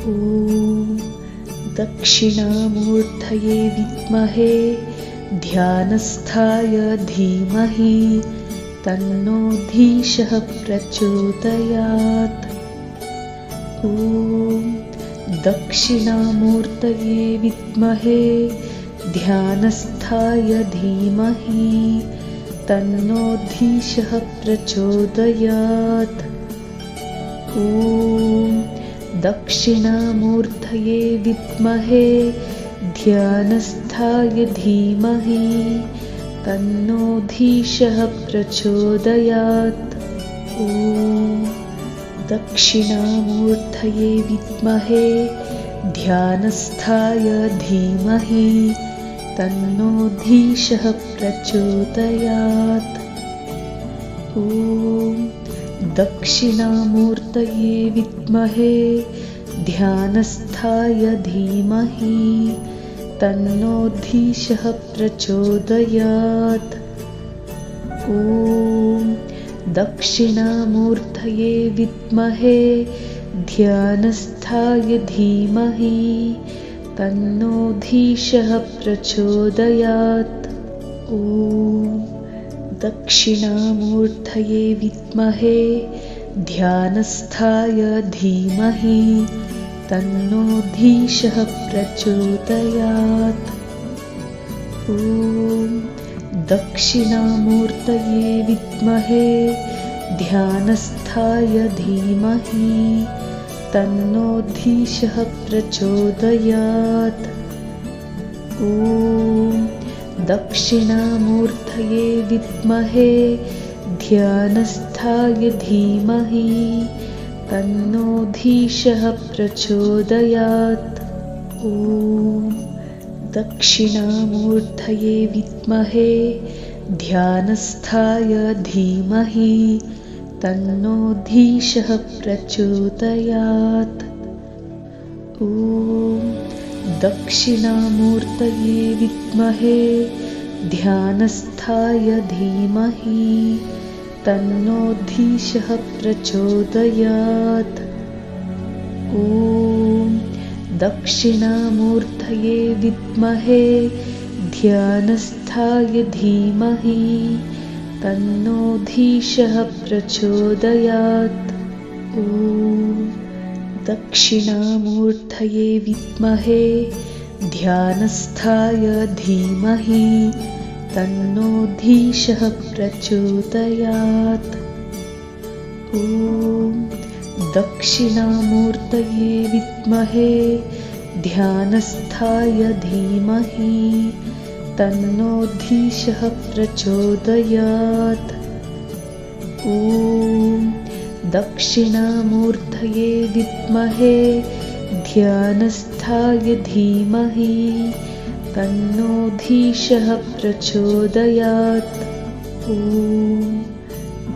ॐ दक्षिणामूर्तये विद्महे ध्यानस्थाय धीमहि तन्नो धीशः प्रचोदयात्। ॐ दक्षिणामूर्तये विद्महे ध्यानस्थाय धीमहि तन्नो धीशः प्रचोदयात्। ॐ दक्षिणामूर्तये विद्महे ध्यानस्थाय धीमहि तन्नो धीशः प्रचोदयात्। ॐ दक्षिणामूर्तये विद्महे ध्यानस्थाय धीमहि तन्नो धीशः प्रचोदयात्। ॐ दक्षिणामूर्तये विद्महे ध्यानस्थाय धीमहि तन्नो धीशः प्रचोदयात्। ॐ दक्षिणामूर्तये विद्महे ध्यानस्थाय धीमहि तन्नो धीशः प्रचोदयात्। ॐ दक्षिणामूर्तये विद्महे ध्यानस्थाय धीमहि तन्नो धीशः प्रचोदयात्। ॐ दक्षिणामूर्तये विद्महे ध्यानस्थाय धीमहि तन्नो धीशः प्रचोदयात्। ॐ दक्षिणामूर्तये विद्महे ध्यानस्थाय धीमहि तन्नो धीशः प्रचोदयात्। ॐ दक्षिणामूर्तये विद्महे ध्यानस्थाय धीमहि तन्नो धीशः प्रचोदयात्। ॐ दक्षिणामूर्तये विद्महे ध्यानस्थाय धीमहि तन्नो धीशः प्रचोदयात्। ॐ दक्षिणामूर्तये विद्महे ध्यानस्थाय धीमहि तन्नो धीशः प्रचोदयात्। ॐ दक्षिणामूर्तये विद्महे ध्यानस्थाय धीमहि तन्नो धीशः प्रचोदयात्। ॐ दक्षिणामूर्तये विद्महे ध्यानस्थाय धीमहि तन्नो धीशः प्रचोदयात्। ॐ दक्षिणामूर्तये विद्महे ध्यानस्थाय धीमहि तन्नो धीशः प्रचोदयात्। ॐ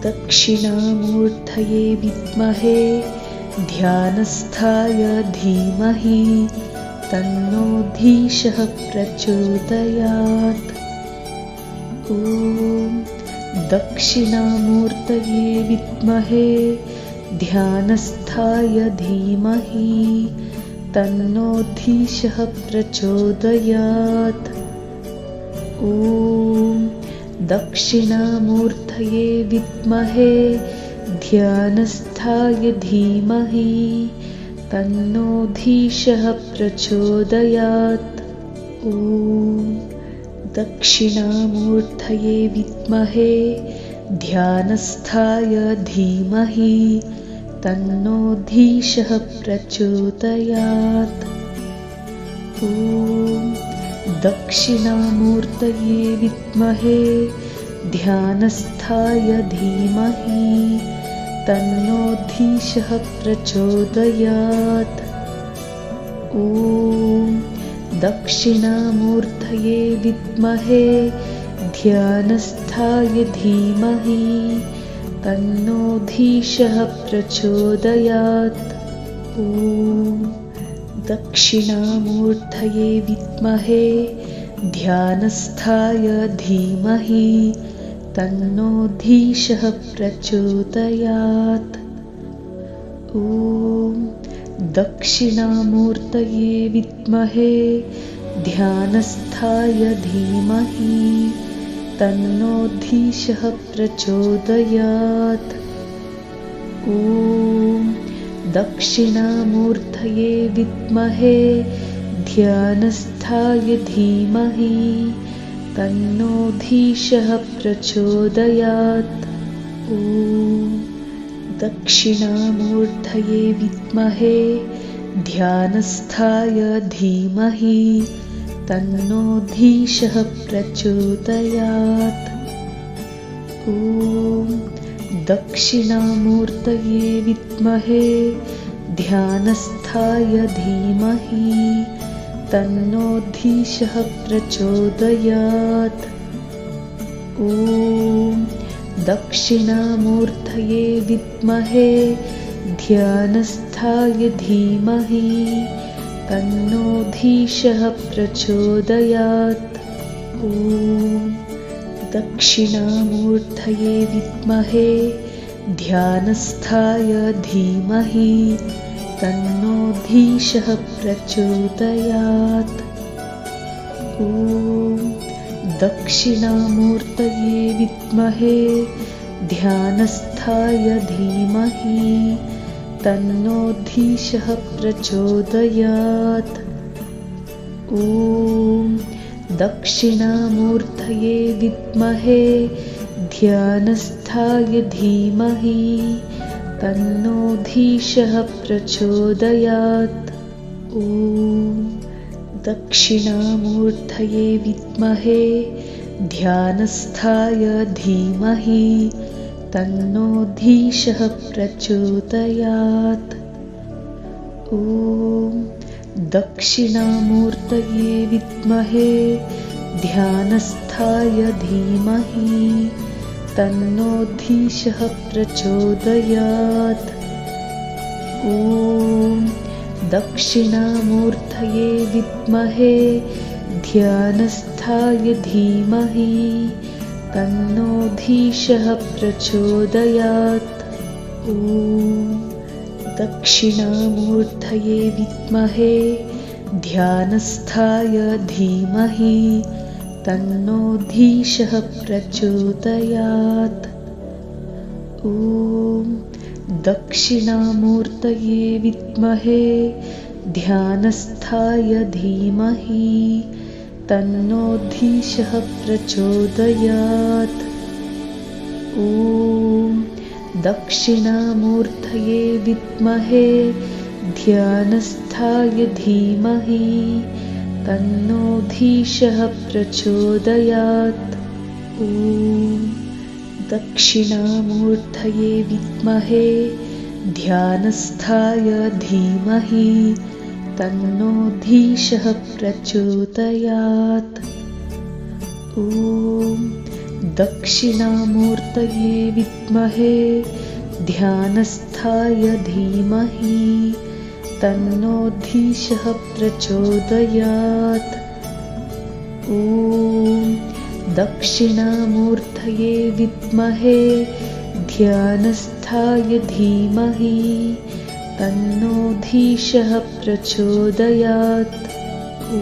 दक्षिणामूर्तये विद्महे ध्यानस्थाय धीमहि तन्नो धीशः प्रचोदयात्। ॐ दक्षिणामूर्तये विद्महे ध्यानस्थाय धीमहि तन्नो धीशः प्रचोदयात्। ॐ दक्षिणामूर्तये विद्महे ध्यानस्थाय धीमहि तन्नो धीशः प्रचोदयात्। ॐ दक्षिणामूर्तये विद्महे ध्यानस्थाय धीमहि तन्नो धीशः प्रचोदयात्। ॐ दक्षिणामूर्तये विद्महे ध्यानस्थाय धीमहि तन्नो धीशः प्रचोदयात्। ॐ दक्षिणामूर्तये विद्महे ध्यानस्थाय धीमहि तन्नो धीशः प्रचोदयात्। ॐ दक्षिणामूर्तये विद्महे ध्यानस्थाय धीमहि तन्नो धीशः प्रचोदयात्। ॐ दक्षिणामूर्तये विद्महे ध्यानस्थाय धीमहि तन्नो धीशः प्रचोदयात्। ॐ दक्षिणामूर्तये विद्महे ध्यानस्थाय धीमहि तन्नो धीशः प्रचोदयात्। ॐ दक्षिणामूर्तये विद्महे ध्यानस्थाय धीमहि तन्नो धीशः प्रचोदयात्। ॐ दक्षिणामूर्तये विद्महे ध्यानस्थाय धीमहि तन्नो धीशः प्रचोदयात्। ॐ दक्षिणामूर्तये विद्महे ध्यानस्थाय धीमहि तन्नो धीशः प्रचोदयात्। ॐ दक्षिणामूर्तये विद्महे ध्यानस्थाय धीमहि तन्नो धीशः प्रचोदयात्। ॐ दक्षिणामूर्तये विद्महे ध्यानस्थाय धीमहि तन्नो धीशः प्रचोदयात्। ॐ दक्षिणामूर्तये विद्महे ध्यानस्थाय धीमहि तन्नो धीशः प्रचोदयात्। ॐ दक्षिणामूर्तये विद्महे ध्यानस्थाय धीमहि तन्नो धीशः प्रचोदयात्। ॐ दक्षिणामूर्तये विद्महे ध्यानस्थाय धीमहि तन्नो धीशः प्रचोदयात्। ॐ दक्षिणामूर्तये विद्महे ध्यानस्थाय धीमहि तन्नो धीशः प्रचोदयात्। ॐ दक्षिणामूर्तये विद्महे ध्यानस्थाय धीमहि तन्नो धीशः प्रचोदयात्। ॐ दक्षिणामूर्तये विद्महे ध्यानस्थाय धीमहि तन्नो धीशः प्रचोदयात्। ॐ दक्षिणामूर्तये विद्महे ध्यानस्थाय धीमहि तन्नो धीशः प्रचोदयात्। ॐ दक्षिणामूर्तये विद्महे ध्यानस्थाय धीमहि तन्नो धीशः प्रचोदयात्। ॐ दक्षिणामूर्तये विद्महे ध्यानस्थाय धीमहि तन्नो धीशः प्रचोदयात्। ॐ दक्षिणामूर्तये विद्महे ध्यानस्थाय धीमहि तन्नो धीशः प्रचोदयात्। ॐ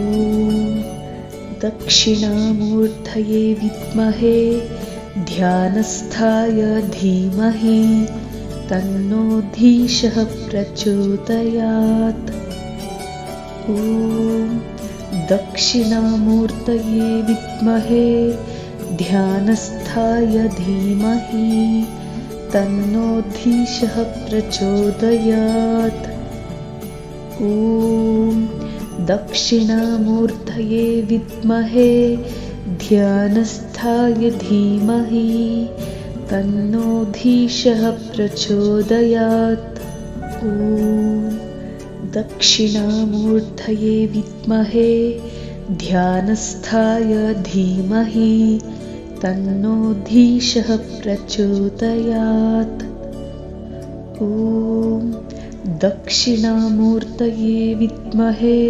दक्षिणामूर्तये विद्महे ध्यानस्थाय धीमहि तन्नो धीशः प्रचोदयात्। ॐ दक्षिणामूर्तये विद्महे ध्यानस्थाय धीमहि तन्नो धीशः प्रचोदयात्। ॐ दक्षिणामूर्तये विद्महे ध्यानस्थाय धीमहि तन्नो धीशः प्रचोदयात्। ॐ दक्षिणामूर्तये विद्महे ध्यानस्थाय धीमहि तन्नो धीशः प्रचोदयात्। ॐ दक्षिणामूर्तये विद्महे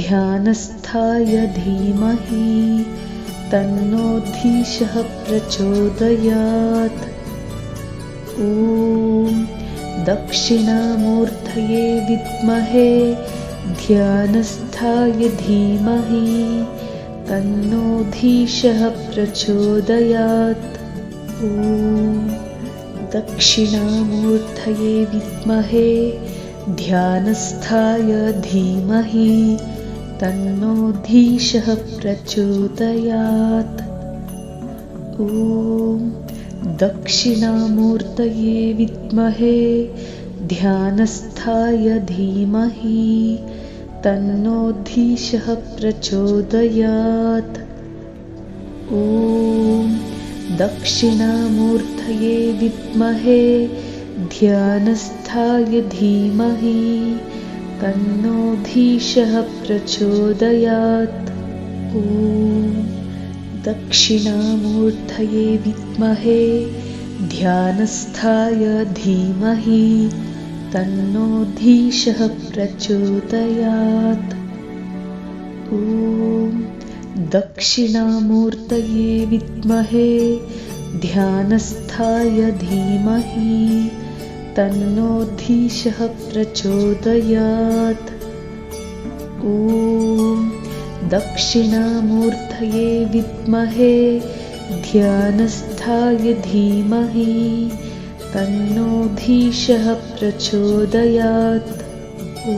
ध्यानस्थाय धीमहि तन्नो धीशः प्रचोदयात्। ॐ दक्षिणामूर्तये विद्महे ध्यानस्थाय धीमहि तन्नो धीशः प्रचोदयात्। ॐ दक्षिणामूर्तये विद्महे ध्यानस्थाय धीमहि तन्नो धीशः प्रचोदयात्। ॐ दक्षिणामूर्तये विद्महे ध्यानस्थाय धीमहि तन्नो धीशः प्रचोदयात्। ॐ दक्षिणामूर्तये विद्महे ध्यानस्थाय धीमहि तन्नो धीशः प्रचोदयात्। ॐ दक्षिणामूर्तये विद्महे ध्यानस्थाय धीमहि तन्नो धीशः प्रचोदयात्। ॐ दक्षिणामूर्तये विद्महे ध्यानस्थाय धीमहि तन्नो धीशः प्रचोदयात्। ॐ दक्षिणामूर्तये विद्महे ध्यानस्थाय धीमहि तन्नो धीशः प्रचोदयात्। ॐ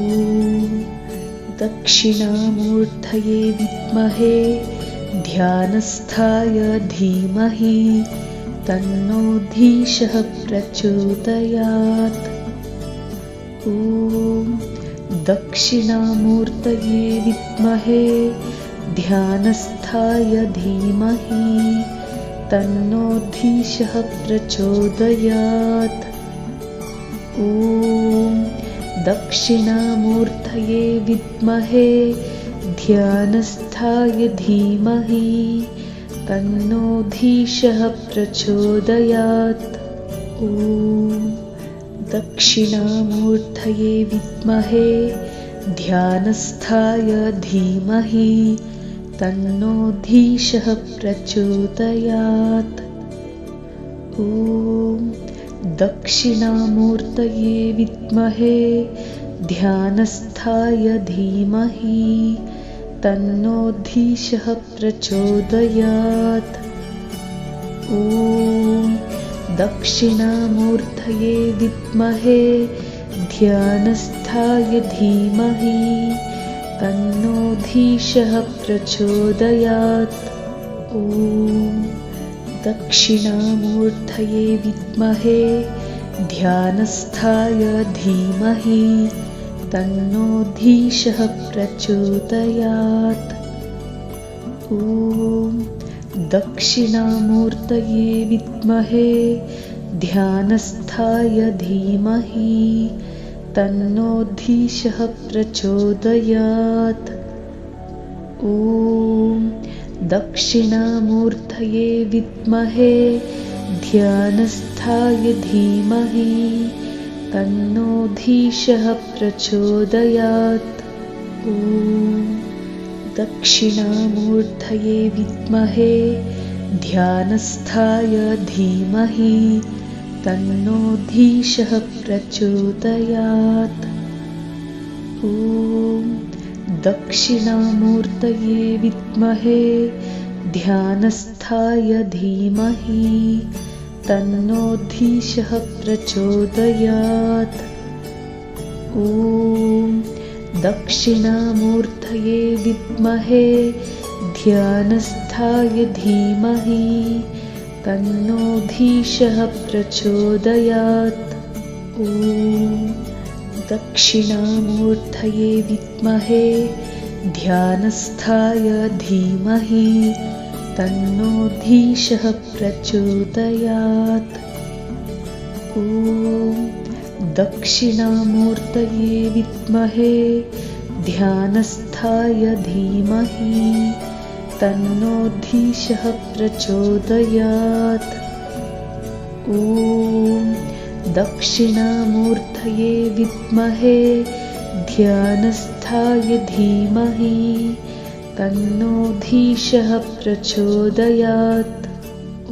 दक्षिणामूर्तये विद्महे ध्यानस्थाय धीमहि तन्नो धीशः प्रचोदयात्। ॐ दक्षिणामूर्तये विद्महे ध्यानस्थाय धीमहि तन्नो धीशः प्रचोदयात्। ॐ दक्षिणामूर्तये विद्महे ध्यानस्थाय धीमहि तन्नो धीशः प्रचोदयात्। ॐ दक्षिणामूर्तये विद्महे ध्यानस्थाय धीमहि तन्नो धीशः प्रचोदयात्। ॐ दक्षिणामूर्तये विद्महे ध्यानस्थाय धीमहि तन्नो धीशः प्रचोदयात्। ॐ दक्षिणामूर्तये विद्महे ध्यानस्थाय धीमहि तन्नो धीशः प्रचोदयात्। ॐ दक्षिणामूर्तये विद्महे ध्यानस्थाय धीमहि तन्नो धीशः प्रचोदयात्। ॐ दक्षिणामूर्तये विद्महे ध्यानस्थाय धीमहि तन्नो धीशः प्रचोदयात्। ॐ दक्षिणामूर्तये विद्महे ध्यानस्थाय धीमहि तन्नो धीशः प्रचोदयात्। ॐ दक्षिणामूर्तये विद्महे ध्यानस्थाय धीमहि तन्नो धीशः प्रचोदयात्। ॐ दक्षिणामूर्तये विद्महे ध्यानस्थाय धीमहि तन्नो धीशः प्रचोदयात्। ॐ दक्षिणामूर्तये विद्महे ध्यानस्थाय धीमहि तन्नो धीशः प्रचोदयात्। ॐ दक्षिणामूर्तये विद्महे ध्यानस्थाय धीमहि तन्नो धीशः प्रचोदयात्। ॐ दक्षिणामूर्तये विद्महे ध्यानस्थाय धीमहि तन्नो धीशः प्रचोदयात्। ॐ दक्षिणामूर्तये विद्महे ध्यानस्थाय धीमहि तन्नो धीशः प्रचोदयात्।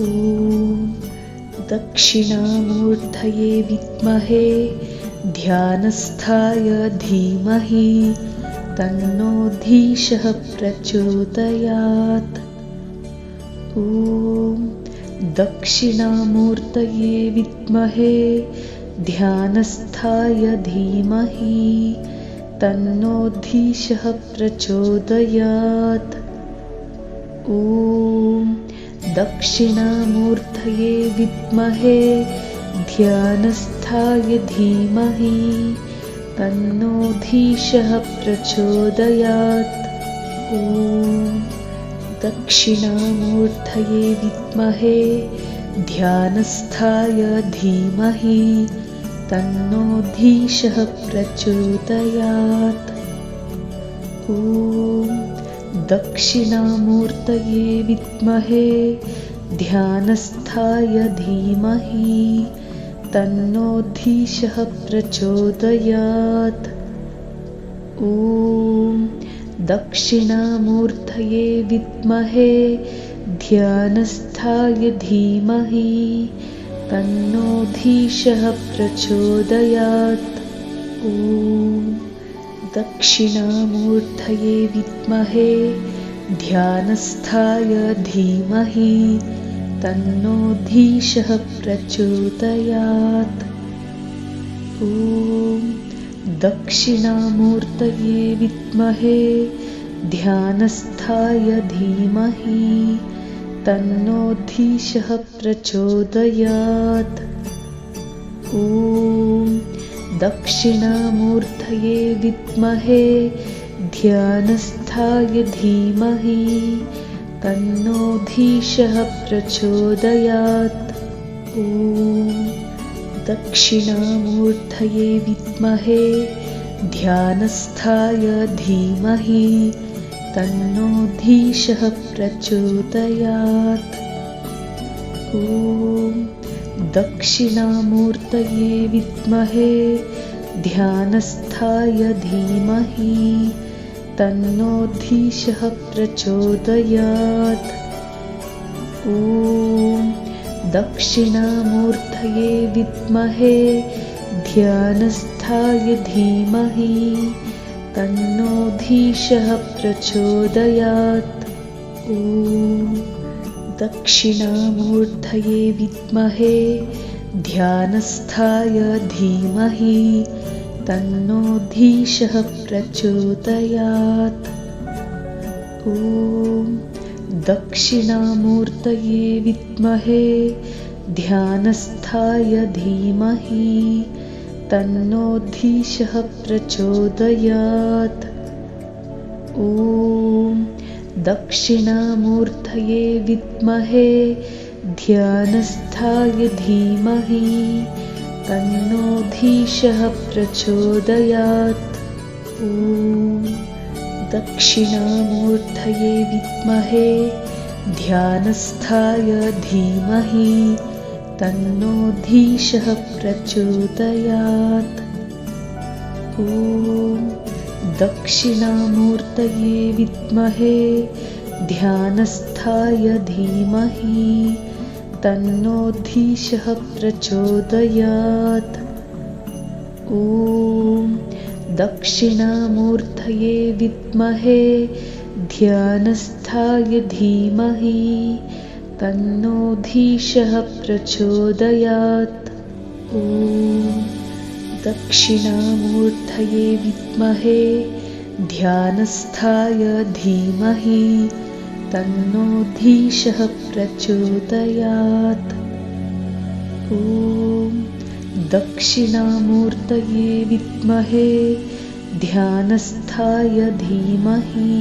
ॐ दक्षिणामूर्तये विद्महे ध्यानस्थाय धीमहि तन्नो धीशः प्रचोदयात्। ॐ दक्षिणामूर्तये विद्महे ध्यानस्थाय धीमहि तन्नो धीशः प्रचोदयात्। ॐ दक्षिणामूर्तये विद्महे ध्यानस्थाय धीमहि तन्नो धीशः प्रचोदयात्। ॐ दक्षिणामूर्तये विद्महे ध्यानस्थाय धीमहि तन्नो धीशः प्रचोदयात्। ॐ दक्षिणामूर्तये विद्महे ध्यानस्थाय धीमहि तन्नो धीशः प्रचोदयात्। ॐ दक्षिणामूर्तये विद्महे ध्यानस्थाय धीमहि तन्नो धीशः प्रचोदयात्। ॐ दक्षिणामूर्तये विद्महे ध्यानस्थाय धीमहि तन्नो धीशः प्रचोदयात्। ॐ दक्षिणामूर्तये विद्महे ध्यानस्थाय धीमहि तन्नो धीशः प्रचोदयात्। ॐ दक्षिणामूर्तये विद्महे ध्यानस्थाय धीमहि तन्नो धीशः प्रचोदयात्। ॐ दक्षिणामूर्तये विद्महे ध्यानस्थाय धीमहि तन्नो धीशः प्रचोदयात्। ॐ दक्षिणामूर्तये विद्महे ध्यानस्थाय धीमहि तन्नो धीशः प्रचोदयात्। ॐ दक्षिणामूर्तये विद्महे ध्यानस्थाय धीमहि तन्नो धीशः प्रचोदयात्। ॐ दक्षिणामूर्तये विद्महे ध्यानस्थाय धीमहि तन्नो धीशः प्रचोदयात्। ॐ दक्षिणामूर्तये विद्महे ध्यानस्थाय धीमहि तन्नो धीशः प्रचोदयात्। ॐ दक्षिणामूर्तये विद्महे ध्यानस्थाय धीमहि तन्नो धीशः प्रचोदयात्। ॐ दक्षिणामूर्तये विद्महे ध्यानस्थाय धीमहि तन्नो धीशः प्रचोदयात्। ॐ दक्षिणामूर्तये विद्महे ध्यानस्थाय धीमहि तन्नो धीशः प्रचोदयात्। ॐ दक्षिणामूर्तये विद्महे ध्यानस्थाय धीमहि तन्नो धीशः प्रचोदयात्। ॐ दक्षिणामूर्तये विद्महे ध्यानस्थाय धीमहि तन्नो धीशः प्रचोदयात्। ॐ दक्षिणामूर्तये विद्महे ध्यानस्थाय धीमहि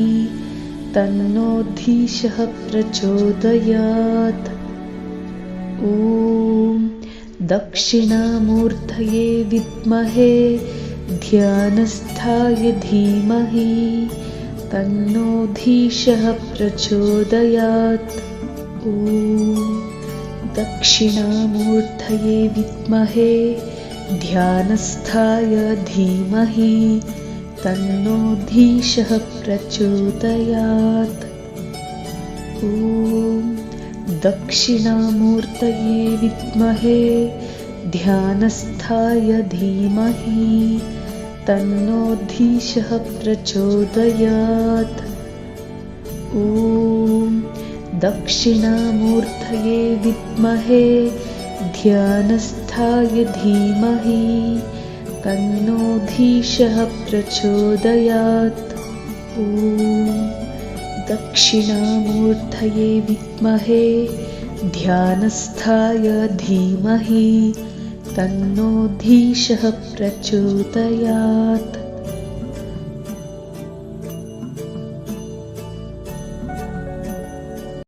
तन्नो धीशः प्रचोदयात्। ॐ दक्षिणामूर्तये विद्महे ध्यानस्थाय धीमहि तन्नो धीशः प्रचोदयात्। ॐ दक्षिणामूर्तये विद्महे ध्यानस्थाय धीमहि तन्नो धीशः प्रचोदयात्। ॐ दक्षिणामूर्तये विद्महे ध्यानस्थाय धीमहि तन्नोऽधीशः प्रचोदयात्। ॐ दक्षिणामूर्तये विद्महे ध्यानस्थाय धीमहि तन्नोऽधीशः प्रचोदयात्। ॐ दक्षिणामूर्तये विद्महे ध्यानस्थाय धीमहि तन्नोऽधीशः प्रचोदयात्।